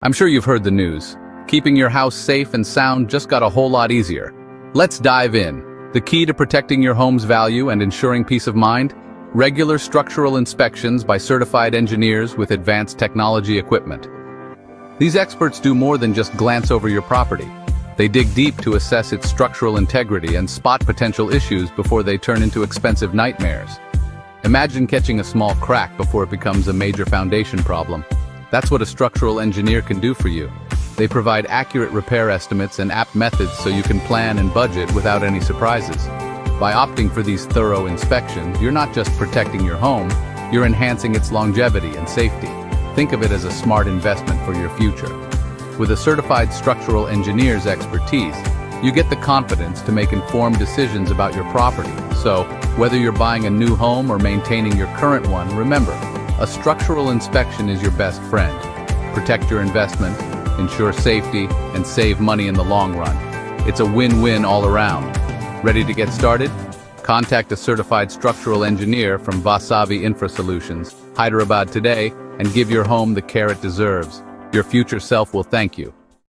I'm sure you've heard the news. Keeping your house safe and sound just got a whole lot easier. Let's dive in. The key to protecting your home's value and ensuring peace of mind? Regular structural inspections by certified engineers with advanced technology equipment. These experts do more than just glance over your property. They dig deep to assess its structural integrity and spot potential issues before they turn into expensive nightmares. Imagine catching a small crack before it becomes a major foundation problem. That's what a structural engineer can do for you. They provide accurate repair estimates and apt methods so you can plan and budget without any surprises. By opting for these thorough inspections, you're not just protecting your home, you're enhancing its longevity and safety. Think of it as a smart investment for your future. With a certified structural engineer's expertise, you get the confidence to make informed decisions about your property. So, whether you're buying a new home or maintaining your current one, remember, a structural inspection is your best friend. Protect your investment, ensure safety, and save money in the long run. It's a win-win all around. Ready to get started? Contact a certified structural engineer from Vasavi Infra Solutions, Hyderabad today, and give your home the care it deserves. Your future self will thank you.